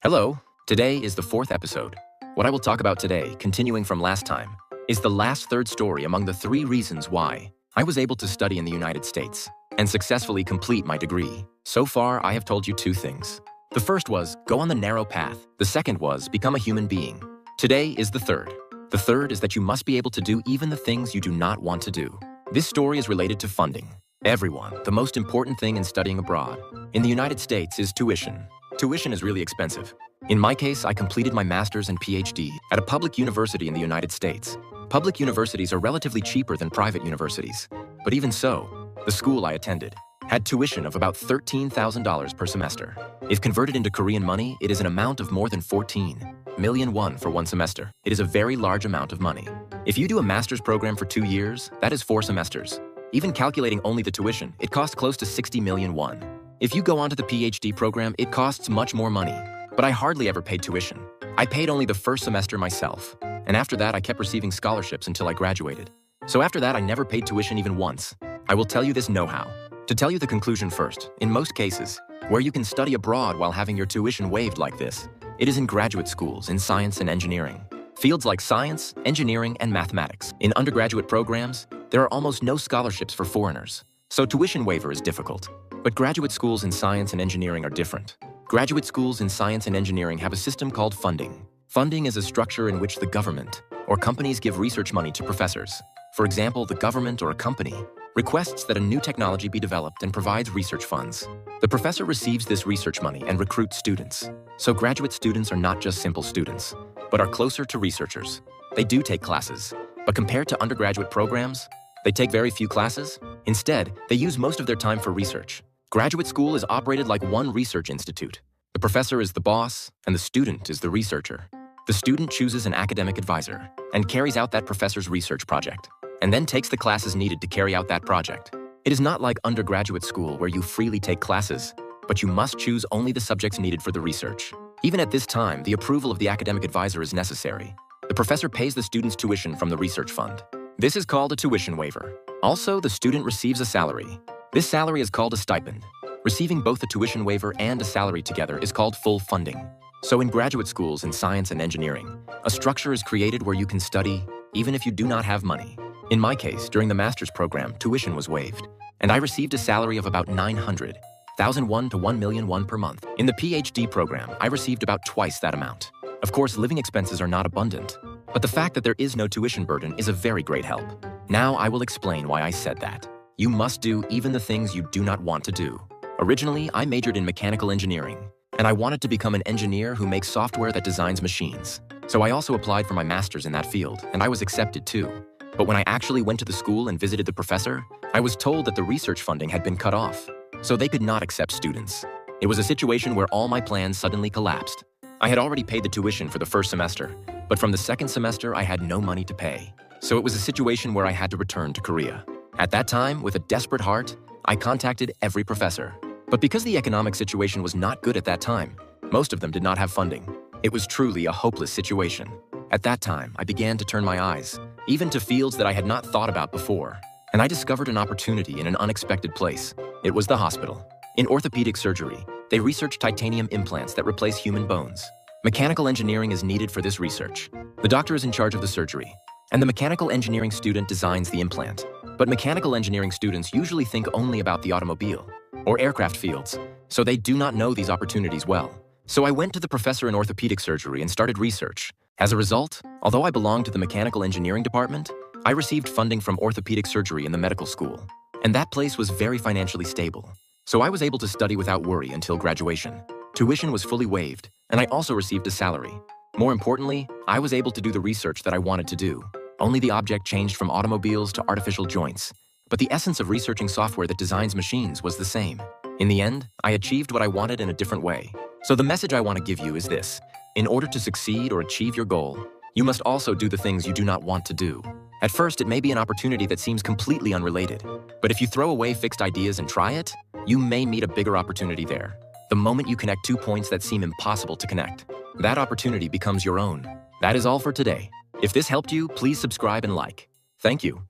Hello, today is the fourth episode. What I will talk about today, continuing from last time, is the last third story among the 3 reasons why I was able to study in the United States and successfully complete my degree. So far, I have told you 2 things. The first was, go on the narrow path. The second was, become a human being. Today is the third. The third is that you must be able to do even the things you do not want to do. This story is related to funding. Everyone, the most important thing in studying abroad in the United States is tuition. Tuition is really expensive. In my case, I completed my master's and PhD at a public university in the United States. Public universities are relatively cheaper than private universities. But even so, the school I attended had tuition of about $13,000 per semester. If converted into Korean money, it is an amount of more than 14 million won for 1 semester. It is a very large amount of money. If you do a master's program for 2 years, that is 4 semesters. Even calculating only the tuition, it costs close to 60 million won. If you go on to the PhD program, it costs much more money. But I hardly ever paid tuition. I paid only the first semester myself. And after that, I kept receiving scholarships until I graduated. So after that, I never paid tuition even once. I will tell you this know-how. To tell you the conclusion first, in most cases, where you can study abroad while having your tuition waived like this, it is in graduate schools in science and engineering. Fields like science, engineering, and mathematics. In undergraduate programs, there are almost no scholarships for foreigners. So tuition waiver is difficult. But graduate schools in science and engineering are different. Graduate schools in science and engineering have a system called funding. Funding is a structure in which the government or companies give research money to professors. For example, the government or a company requests that a new technology be developed and provides research funds. The professor receives this research money and recruits students. So graduate students are not just simple students, but are closer to researchers. They do take classes, but compared to undergraduate programs, they take very few classes. Instead, they use most of their time for research. Graduate school is operated like one research institute. The professor is the boss, and the student is the researcher. The student chooses an academic advisor and carries out that professor's research project, and then takes the classes needed to carry out that project. It is not like undergraduate school where you freely take classes, but you must choose only the subjects needed for the research. Even at this time, the approval of the academic advisor is necessary. The professor pays the student's tuition from the research fund. This is called a tuition waiver. Also, the student receives a salary. This salary is called a stipend. Receiving both a tuition waiver and a salary together is called full funding. So in graduate schools in science and engineering, a structure is created where you can study even if you do not have money. In my case, during the master's program, tuition was waived, and I received a salary of about 900,000 won to 1 million won per month. In the PhD program, I received about twice that amount. Of course, living expenses are not abundant, but the fact that there is no tuition burden is a very great help. Now I will explain why I said that. You must do even the things you do not want to do. Originally, I majored in mechanical engineering, and I wanted to become an engineer who makes software that designs machines. So I also applied for my master's in that field, and I was accepted too. But when I actually went to the school and visited the professor, I was told that the research funding had been cut off, so they could not accept students. It was a situation where all my plans suddenly collapsed. I had already paid the tuition for the first semester, but from the second semester I had no money to pay. So it was a situation where I had to return to Korea. At that time, with a desperate heart, I contacted every professor. But because the economic situation was not good at that time, most of them did not have funding. It was truly a hopeless situation. At that time, I began to turn my eyes, even to fields that I had not thought about before. And I discovered an opportunity in an unexpected place. It was the hospital. In orthopedic surgery, they research titanium implants that replace human bones. Mechanical engineering is needed for this research. The doctor is in charge of the surgery, and the mechanical engineering student designs the implant. But mechanical engineering students usually think only about the automobile or aircraft fields, so they do not know these opportunities well. So I went to the professor in orthopedic surgery and started research. As a result, although I belonged to the mechanical engineering department, I received funding from orthopedic surgery in the medical school, and that place was very financially stable. So I was able to study without worry until graduation. Tuition was fully waived, and I also received a salary. More importantly, I was able to do the research that I wanted to do. Only the object changed from automobiles to artificial joints, but the essence of researching software that designs machines was the same. In the end, I achieved what I wanted in a different way. So the message I want to give you is this: in order to succeed or achieve your goal, you must also do the things you do not want to do. At first, it may be an opportunity that seems completely unrelated, but if you throw away fixed ideas and try it, you may meet a bigger opportunity there. The moment you connect 2 points that seem impossible to connect, that opportunity becomes your own. That is all for today. If this helped you, please subscribe and like. Thank you.